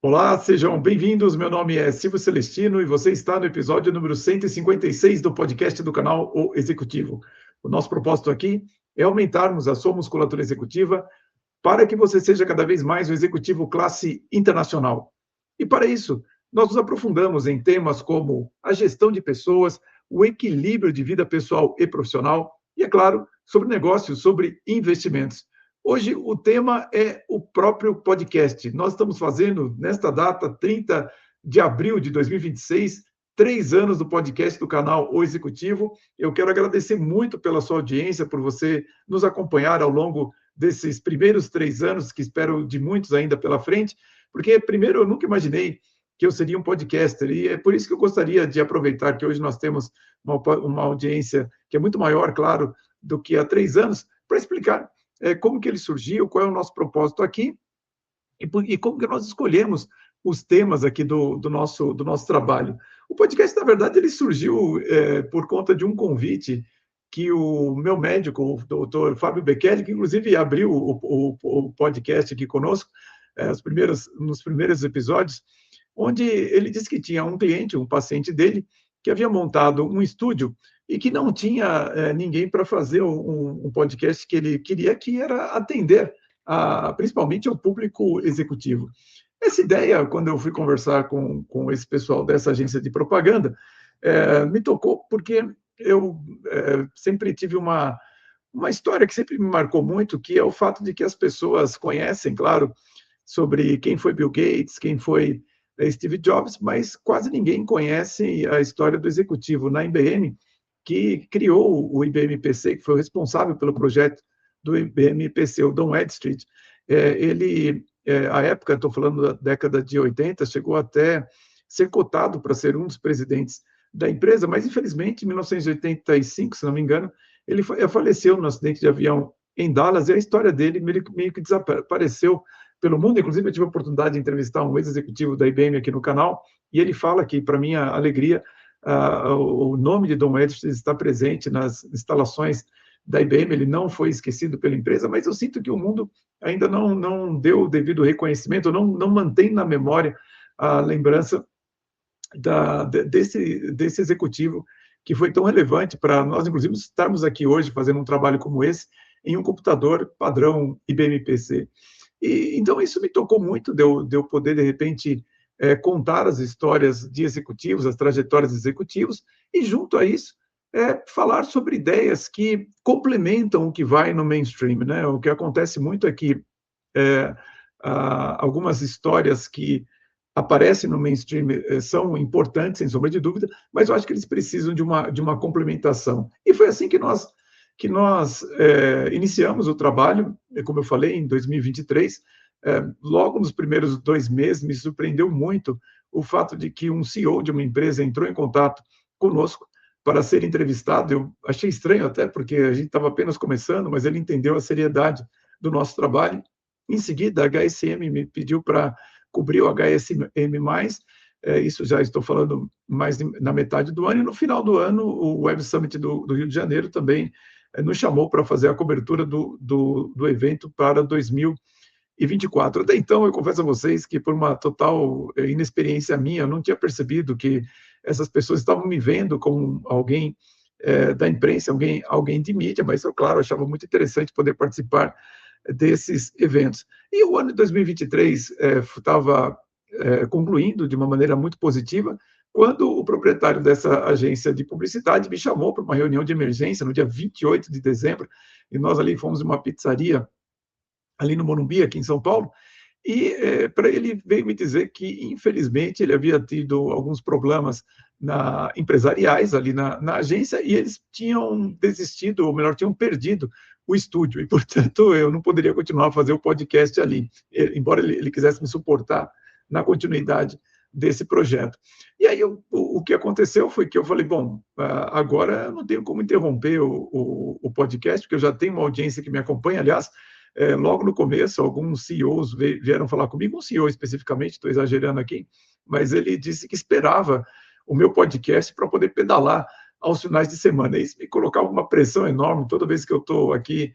Olá, sejam bem-vindos. Meu nome é Silvio Celestino e você está no episódio número 156 do podcast do canal O Executivo. O nosso propósito aqui é aumentarmos a sua musculatura executiva para que você seja cada vez mais um executivo classe internacional. E para isso, nós nos aprofundamos em temas como a gestão de pessoas, o equilíbrio de vida pessoal e profissional e, é claro, sobre negócios, sobre investimentos. Hoje o tema é o próprio podcast. Nós estamos fazendo, nesta data, 30 de abril de 2026, 3 anos do podcast do canal O Executivo. Eu quero agradecer muito pela sua audiência, por você nos acompanhar ao longo desses primeiros 3 anos, que espero de muitos ainda pela frente, porque, primeiro, eu nunca imaginei que eu seria um podcaster, e é por isso que eu gostaria de aproveitar que hoje nós temos uma audiência que é muito maior, claro, do que há 3 anos, para explicar como que ele surgiu, qual é o nosso propósito aqui, e como que nós escolhemos os temas aqui do nosso trabalho. O podcast, na verdade, ele surgiu por conta de um convite que o meu médico, o doutor Fábio Beccheri, que inclusive abriu o podcast aqui conosco, nos primeiros episódios, onde ele disse que tinha um cliente, um paciente dele, que havia montado um estúdio e que não tinha ninguém para fazer um podcast que ele queria, que era atender principalmente ao público executivo. Essa ideia, quando eu fui conversar com esse pessoal dessa agência de propaganda, me tocou porque eu sempre tive uma história que sempre me marcou muito, que é o fato de que as pessoas conhecem, claro, sobre quem foi Bill Gates, quem foi Steve Jobs, mas quase ninguém conhece a história do executivo na IBM, que criou o IBM PC, que foi o responsável pelo projeto do IBM PC, o Don Edstreet. Ele, à época, estou falando da década de 80, chegou até ser cotado para ser um dos presidentes da empresa, mas infelizmente, em 1985, se não me engano, ele faleceu no acidente de avião em Dallas, e a história dele meio que desapareceu pelo mundo. Inclusive, eu tive a oportunidade de entrevistar um ex-executivo da IBM aqui no canal, e ele fala que, para minha alegria, o nome de Don Edstreet está presente nas instalações da IBM, ele não foi esquecido pela empresa, mas eu sinto que o mundo ainda não deu o devido reconhecimento, não mantém na memória a lembrança desse executivo que foi tão relevante para nós, inclusive, estarmos aqui hoje fazendo um trabalho como esse em um computador padrão IBM PC. Então, isso me tocou muito, de eu poder, de repente, contar as histórias de executivos, as trajetórias de executivos, e, junto a isso, falar sobre ideias que complementam o que vai no mainstream, né? O que acontece muito é que algumas histórias que aparecem no mainstream são importantes, sem sombra de dúvida, mas eu acho que eles precisam de uma complementação. E foi assim que nós iniciamos o trabalho, como eu falei, em 2023. Logo nos primeiros 2 meses, me surpreendeu muito o fato de que um CEO de uma empresa entrou em contato conosco para ser entrevistado. Eu achei estranho até, porque a gente estava apenas começando, mas ele entendeu a seriedade do nosso trabalho. Em seguida, a HSM me pediu para cobrir o HSM+, isso já estou falando mais na metade do ano, e no final do ano, o Web Summit do Rio de Janeiro também nos chamou para fazer a cobertura do evento para 2024. Até então, eu confesso a vocês que, por uma total inexperiência minha, eu não tinha percebido que essas pessoas estavam me vendo como alguém da imprensa, alguém de mídia, mas eu, claro, achava muito interessante poder participar desses eventos. E o ano de 2023 estava concluindo de uma maneira muito positiva, quando o proprietário dessa agência de publicidade me chamou para uma reunião de emergência no dia 28 de dezembro, e nós ali fomos em uma pizzaria ali no Morumbi, aqui em São Paulo, e para ele veio me dizer que, infelizmente, ele havia tido alguns problemas empresariais ali na agência, e eles tinham desistido, ou melhor, tinham perdido o estúdio, e, portanto, eu não poderia continuar a fazer o podcast ali, embora ele quisesse me suportar na continuidade desse projeto. E aí, o que aconteceu foi que eu falei, bom, agora eu não tenho como interromper o podcast, porque eu já tenho uma audiência que me acompanha. Aliás, logo no começo, alguns CEOs vieram falar comigo, um CEO especificamente, estou exagerando aqui, mas ele disse que esperava o meu podcast para poder pedalar aos finais de semana. Isso me colocava uma pressão enorme toda vez que eu estou aqui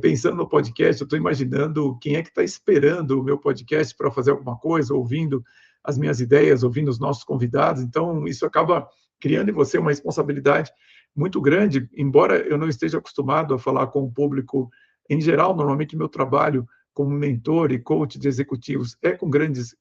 pensando no podcast, eu estou imaginando quem é que está esperando o meu podcast para fazer alguma coisa, ouvindo as minhas ideias, ouvindo os nossos convidados. Então, isso acaba criando em você uma responsabilidade muito grande, embora eu não esteja acostumado a falar com o público em geral. Normalmente, meu trabalho como mentor e coach de executivos é com grandes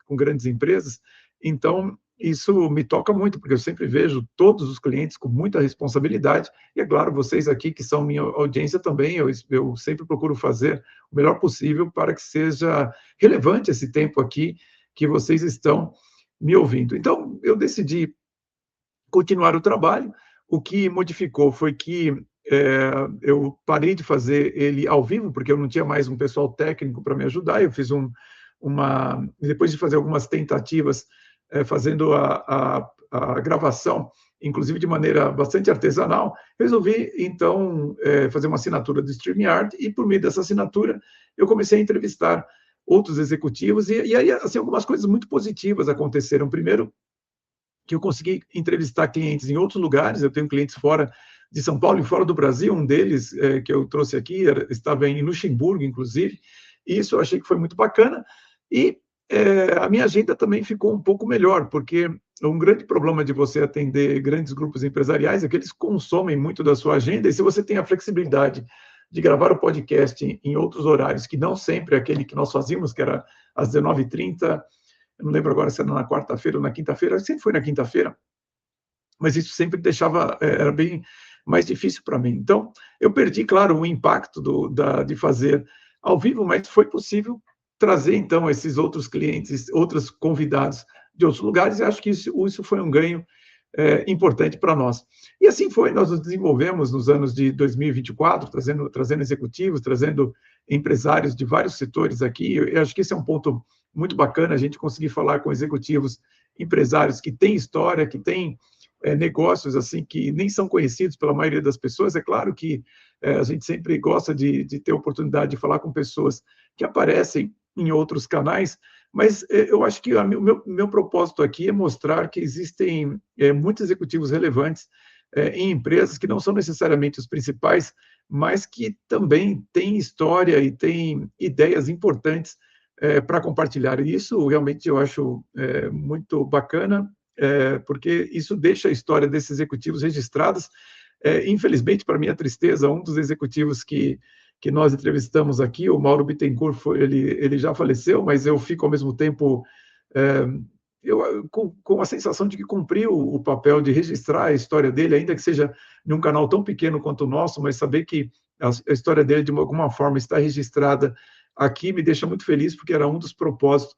empresas. Então, isso me toca muito, porque eu sempre vejo todos os clientes com muita responsabilidade, e é claro, vocês aqui, que são minha audiência também, eu sempre procuro fazer o melhor possível para que seja relevante esse tempo aqui que vocês estão me ouvindo. Então, eu decidi continuar o trabalho. O que modificou foi que eu parei de fazer ele ao vivo, porque eu não tinha mais um pessoal técnico para me ajudar. Eu fiz depois de fazer algumas tentativas, fazendo a gravação, inclusive de maneira bastante artesanal, resolvi, então, fazer uma assinatura do StreamYard, e por meio dessa assinatura eu comecei a entrevistar outros executivos, e aí, assim, algumas coisas muito positivas aconteceram. Primeiro, que eu consegui entrevistar clientes em outros lugares. Eu tenho clientes fora de São Paulo e fora do Brasil. Um deles, que eu trouxe aqui, estava em Luxemburgo, inclusive, e isso eu achei que foi muito bacana. E a minha agenda também ficou um pouco melhor, porque um grande problema de você atender grandes grupos empresariais é que eles consomem muito da sua agenda, e se você tem a flexibilidade de gravar o podcast em outros horários, que não sempre é aquele que nós fazíamos, que era às 19h30, eu não lembro agora se era na quarta-feira ou na quinta-feira, sempre foi na quinta-feira, mas isso sempre deixava, era bem mais difícil para mim. Então, eu perdi, claro, o impacto de fazer ao vivo, mas foi possível trazer, então, esses outros clientes, outros convidados de outros lugares, e acho que isso foi um ganho importante para nós. E assim foi, nós nos desenvolvemos nos anos de 2024, trazendo executivos, trazendo empresários de vários setores aqui. Eu acho que esse é um ponto muito bacana, a gente conseguir falar com executivos, empresários que têm história, que têm negócios assim que nem são conhecidos pela maioria das pessoas. É claro que a gente sempre gosta de ter a oportunidade de falar com pessoas que aparecem em outros canais, mas eu acho que o meu propósito aqui é mostrar que existem muitos executivos relevantes em empresas que não são necessariamente os principais, mas que também têm história e têm ideias importantes para compartilhar. E isso realmente eu acho muito bacana, porque isso deixa a história desses executivos registradas. Infelizmente, para minha tristeza, um dos executivos que nós entrevistamos aqui, o Mauro Bittencourt, ele já faleceu, mas eu fico ao mesmo tempo com a sensação de que cumpriu o papel de registrar a história dele, ainda que seja num canal tão pequeno quanto o nosso, mas saber que a história dele, de alguma forma, está registrada aqui, me deixa muito feliz, porque era um dos propósitos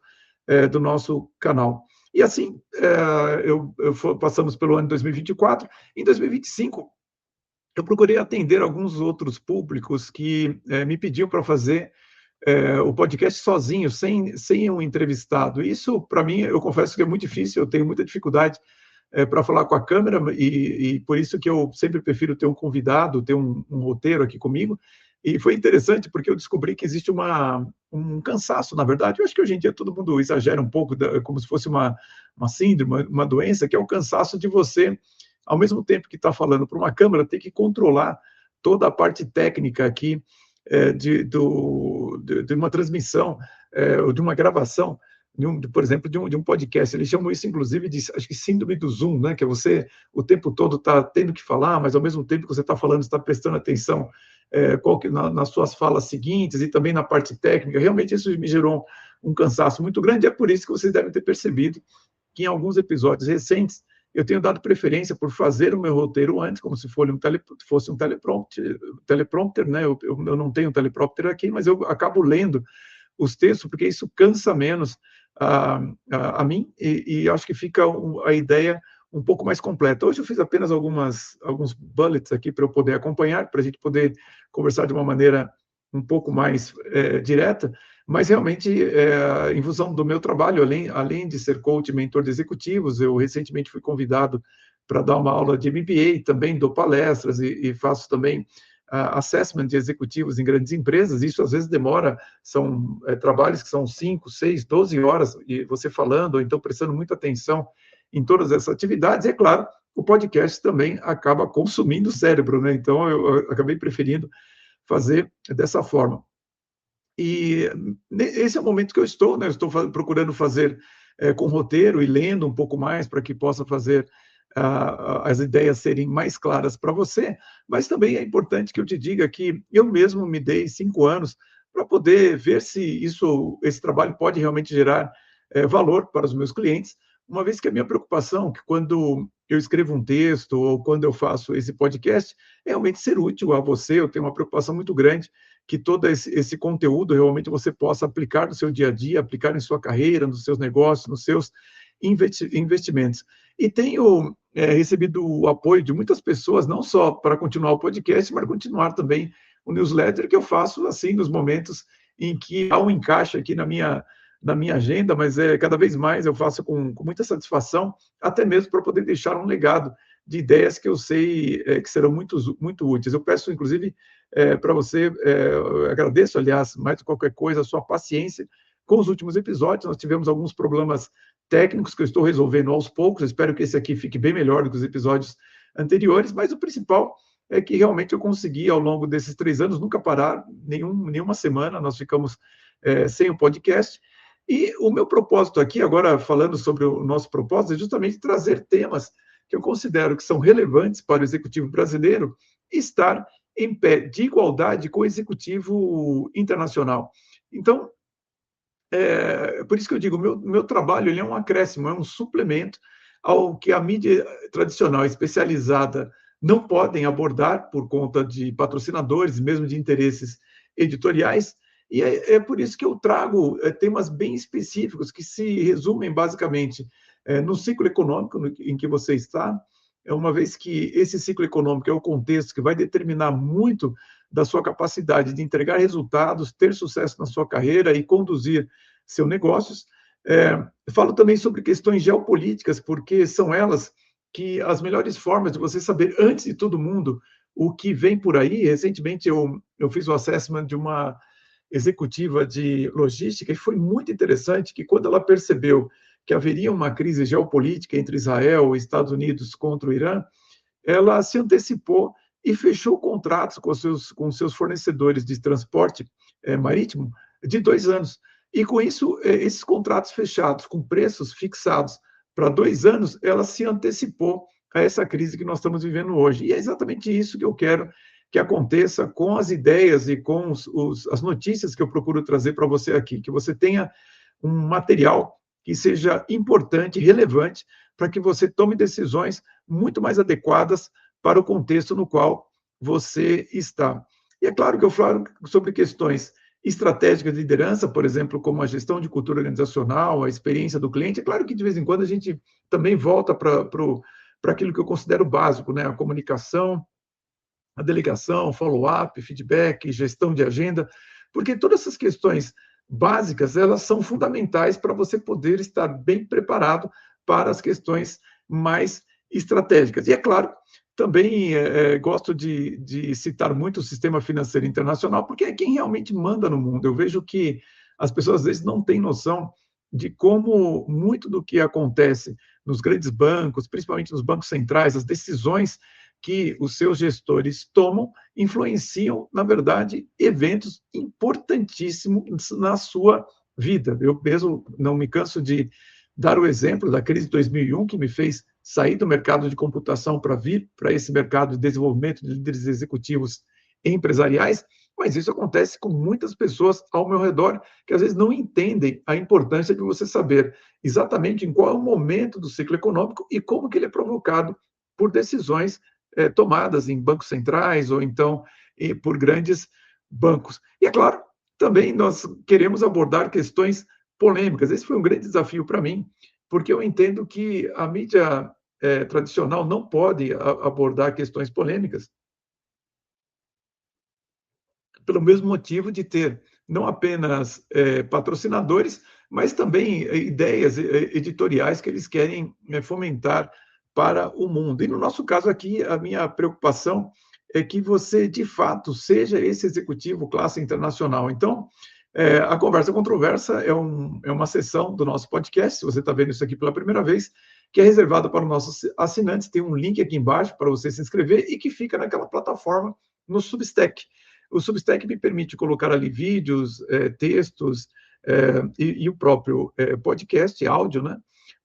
do nosso canal. E assim, passamos pelo ano de 2024. Em 2025, eu procurei atender alguns outros públicos que me pediam para fazer o podcast sozinho, sem um entrevistado. Isso, para mim, eu confesso que é muito difícil, eu tenho muita dificuldade para falar com a câmera, e por isso que eu sempre prefiro ter um convidado, ter um roteiro aqui comigo. E foi interessante, porque eu descobri que existe um cansaço, na verdade. Eu acho que hoje em dia todo mundo exagera um pouco, como se fosse uma síndrome, uma doença, que é o cansaço de você, ao mesmo tempo que está falando para uma câmera, ter que controlar toda a parte técnica aqui de uma transmissão, ou de uma gravação, por exemplo, de um podcast. Eles chamam isso, inclusive, de, acho que, síndrome do Zoom, né? Que é você, o tempo todo, está tendo que falar, mas, ao mesmo tempo que você está falando, você está prestando atenção nas suas falas seguintes, e também na parte técnica. Realmente, isso me gerou um cansaço muito grande. É por isso que vocês devem ter percebido que, em alguns episódios recentes, eu tenho dado preferência por fazer o meu roteiro antes, como se fosse um teleprompter, né? Eu não tenho um teleprompter aqui, mas eu acabo lendo os textos, porque isso cansa menos a mim, e acho que fica a ideia um pouco mais completa. Hoje eu fiz apenas alguns bullets aqui para eu poder acompanhar, para a gente poder conversar de uma maneira um pouco mais direta, mas realmente, em função do meu trabalho, além de ser coach e mentor de executivos, eu recentemente fui convidado para dar uma aula de MBA, também dou palestras e faço também assessment de executivos em grandes empresas. Isso às vezes demora, são trabalhos que são 5, 6, 12 horas, e você falando, ou então prestando muita atenção em todas essas atividades. E, é claro, o podcast também acaba consumindo o cérebro, né? Então, eu acabei preferindo fazer dessa forma. E esse é o momento que eu estou, né? Eu estou procurando fazer com roteiro e lendo um pouco mais para que possa fazer as ideias serem mais claras para você, mas também é importante que eu te diga que eu mesmo me dei 5 anos para poder ver se esse trabalho pode realmente gerar valor para os meus clientes, uma vez que a minha preocupação, que quando eu escrevo um texto ou quando eu faço esse podcast, é realmente ser útil a você. Eu tenho uma preocupação muito grande que todo esse conteúdo realmente você possa aplicar no seu dia a dia, aplicar em sua carreira, nos seus negócios, nos seus investimentos. E tenho recebido o apoio de muitas pessoas, não só para continuar o podcast, mas continuar também o newsletter que eu faço assim nos momentos em que há um encaixe aqui na minha agenda, mas cada vez mais eu faço com muita satisfação, até mesmo para poder deixar um legado de ideias que eu sei que serão muito úteis. Eu peço, inclusive, para você, eu agradeço, aliás, mais de qualquer coisa, a sua paciência com os últimos episódios. Nós tivemos alguns problemas técnicos que eu estou resolvendo aos poucos. Eu espero que esse aqui fique bem melhor do que os episódios anteriores, mas o principal é que realmente eu consegui, ao longo desses 3 anos, nunca parar nenhuma semana. Nós ficamos sem o podcast. E o meu propósito aqui, agora falando sobre o nosso propósito, é justamente trazer temas que eu considero que são relevantes para o executivo brasileiro e estar em pé de igualdade com o executivo internacional. Então, por isso que eu digo, meu trabalho ele é um acréscimo, é um suplemento ao que a mídia tradicional especializada não podem abordar por conta de patrocinadores, mesmo de interesses editoriais, e é por isso que eu trago temas bem específicos que se resumem basicamente no ciclo econômico em que você está, uma vez que esse ciclo econômico é o contexto que vai determinar muito da sua capacidade de entregar resultados, ter sucesso na sua carreira e conduzir seus negócios. Falo também sobre questões geopolíticas, porque são elas que as melhores formas de você saber, antes de todo mundo, o que vem por aí. Recentemente, eu fiz o assessment de uma executiva de logística e foi muito interessante que, quando ela percebeu que haveria uma crise geopolítica entre Israel e Estados Unidos contra o Irã, ela se antecipou e fechou contratos com seus fornecedores de transporte marítimo de 2 anos. E com isso, esses contratos fechados, com preços fixados para 2 anos, ela se antecipou a essa crise que nós estamos vivendo hoje. E é exatamente isso que eu quero que aconteça com as ideias e com as notícias que eu procuro trazer para você aqui, que você tenha um material que seja importante, relevante, para que você tome decisões muito mais adequadas para o contexto no qual você está. E é claro que eu falo sobre questões estratégicas de liderança, por exemplo, como a gestão de cultura organizacional, a experiência do cliente. É claro que, de vez em quando, a gente também volta para aquilo que eu considero básico, né? A comunicação, a delegação, follow-up, feedback, gestão de agenda, porque todas essas questões básicas, elas são fundamentais para você poder estar bem preparado para as questões mais estratégicas. E, é claro, também gosto de citar muito o sistema financeiro internacional, porque é quem realmente manda no mundo. Eu vejo que as pessoas, às vezes, não têm noção de como muito do que acontece nos grandes bancos, principalmente nos bancos centrais, as decisões que os seus gestores tomam influenciam, na verdade, eventos importantíssimos na sua vida. Eu mesmo não me canso de dar o exemplo da crise de 2001, que me fez sair do mercado de computação para vir para esse mercado de desenvolvimento de líderes executivos empresariais, mas isso acontece com muitas pessoas ao meu redor que às vezes não entendem a importância de você saber exatamente em qual é o momento do ciclo econômico e como que ele é provocado por decisões tomadas em bancos centrais ou então por grandes bancos. E, é claro, também nós queremos abordar questões polêmicas. Esse foi um grande desafio para mim, porque eu entendo que a mídia tradicional não pode abordar questões polêmicas pelo mesmo motivo de ter não apenas patrocinadores, mas também ideias editoriais que eles querem fomentar para o mundo. E no nosso caso aqui, a minha preocupação é que você, de fato, seja esse executivo classe internacional. Então, a Conversa Controversa é uma sessão do nosso podcast, se você está vendo isso aqui pela primeira vez, que é reservada para os nossos assinantes. Tem um link aqui embaixo para você se inscrever e que fica naquela plataforma no Substack. O Substack me permite colocar ali vídeos, textos, e o próprio podcast, áudio, né?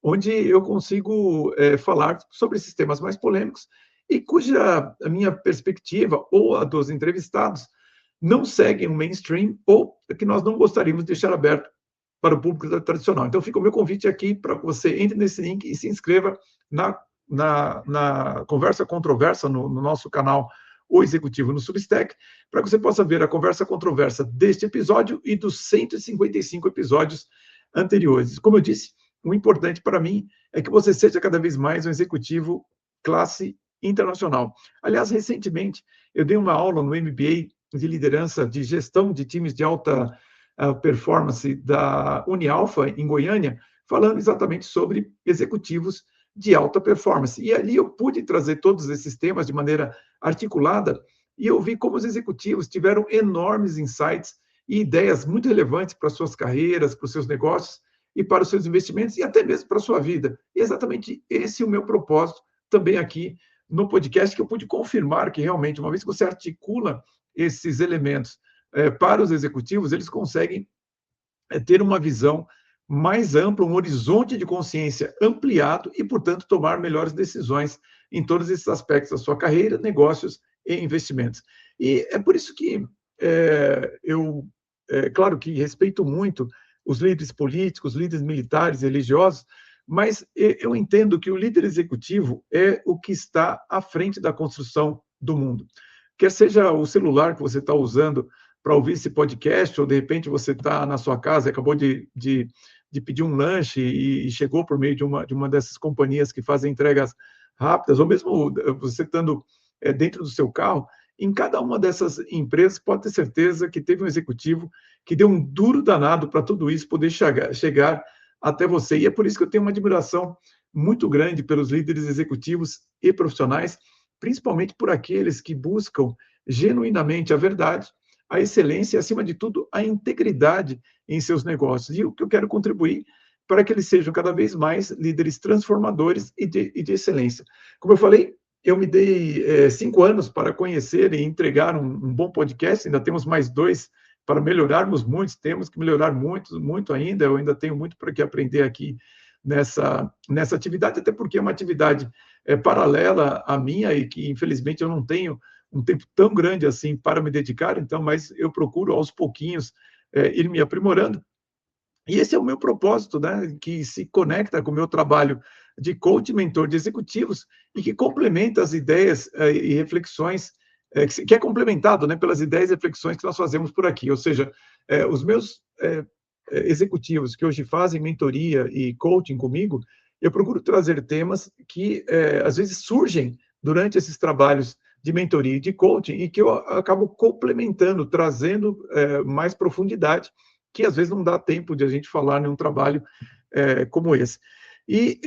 Onde eu consigo falar sobre esses temas mais polêmicos e cuja a minha perspectiva ou a dos entrevistados não seguem o mainstream ou que nós não gostaríamos de deixar aberto para o público tradicional. Então, fica o meu convite aqui para que você entre nesse link e se inscreva na Conversa Controversa, no nosso canal O Executivo no Substack, para que você possa ver a conversa controversa deste episódio e dos 155 episódios anteriores. Como eu disse, o importante para mim é que você seja cada vez mais um executivo classe internacional. Aliás, recentemente, eu dei uma aula no MBA de liderança de gestão de times de alta performance da Unialfa, em Goiânia, falando exatamente sobre executivos de alta performance. E ali eu pude trazer todos esses temas de maneira articulada e eu vi como os executivos tiveram enormes insights e ideias muito relevantes para suas carreiras, para os seus negócios e para os seus investimentos e até mesmo para a sua vida. E exatamente esse é o meu propósito também aqui no podcast, que eu pude confirmar que realmente, uma vez que você articula esses elementos para os executivos, eles conseguem ter uma visão mais ampla, um horizonte de consciência ampliado e, portanto, tomar melhores decisões em todos esses aspectos da sua carreira, negócios e investimentos. E é por isso que claro que respeito muito os líderes políticos, líderes militares, religiosos, mas eu entendo que o líder executivo é o que está à frente da construção do mundo. Quer seja o celular que você está usando para ouvir esse podcast, ou de repente você está na sua casa e acabou de pedir um lanche e chegou por meio de uma dessas companhias que fazem entregas rápidas, ou mesmo você estando dentro do seu carro, em cada uma dessas empresas pode ter certeza que teve um executivo que deu um duro danado para tudo isso poder chegar até você. E é por isso que eu tenho uma admiração muito grande pelos líderes executivos e profissionais, principalmente por aqueles que buscam genuinamente a verdade, a excelência e, acima de tudo, a integridade em seus negócios. E o que eu quero contribuir para que eles sejam cada vez mais líderes transformadores e de excelência. Como eu falei, eu me dei 5 anos para conhecer e entregar um bom podcast, ainda temos mais 2 para melhorarmos muito, temos que melhorar muito, muito ainda, eu ainda tenho muito para que aprender aqui nessa atividade, até porque é uma atividade paralela à minha e que, infelizmente, eu não tenho um tempo tão grande assim para me dedicar, então, mas eu procuro aos pouquinhos ir me aprimorando. E esse é o meu propósito, né, que se conecta com o meu trabalho de coach, mentor de executivos e que complementa as ideias e reflexões, que é complementado, né, pelas ideias e reflexões que nós fazemos por aqui. Ou seja, os meus executivos que hoje fazem mentoria e coaching comigo, eu procuro trazer temas que às vezes surgem durante esses trabalhos de mentoria e de coaching e que eu acabo complementando, trazendo mais profundidade, que às vezes não dá tempo de a gente falar em um trabalho como esse. E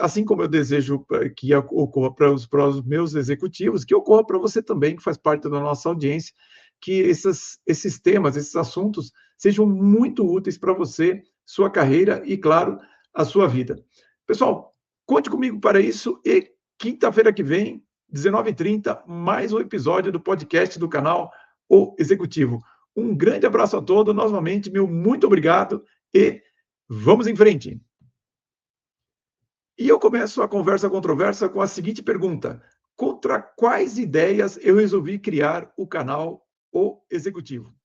assim como eu desejo que ocorra para os meus executivos, que ocorra para você também, que faz parte da nossa audiência, que esses temas, esses assuntos sejam muito úteis para você, sua carreira e, claro, a sua vida. Pessoal, conte comigo para isso e quinta-feira que vem, 19h30, mais um episódio do podcast do canal O Executivo. Um grande abraço a todos, novamente, meu muito obrigado e vamos em frente. E eu começo a conversa controversa com a seguinte pergunta: contra quais ideias eu resolvi criar o canal O Executivo?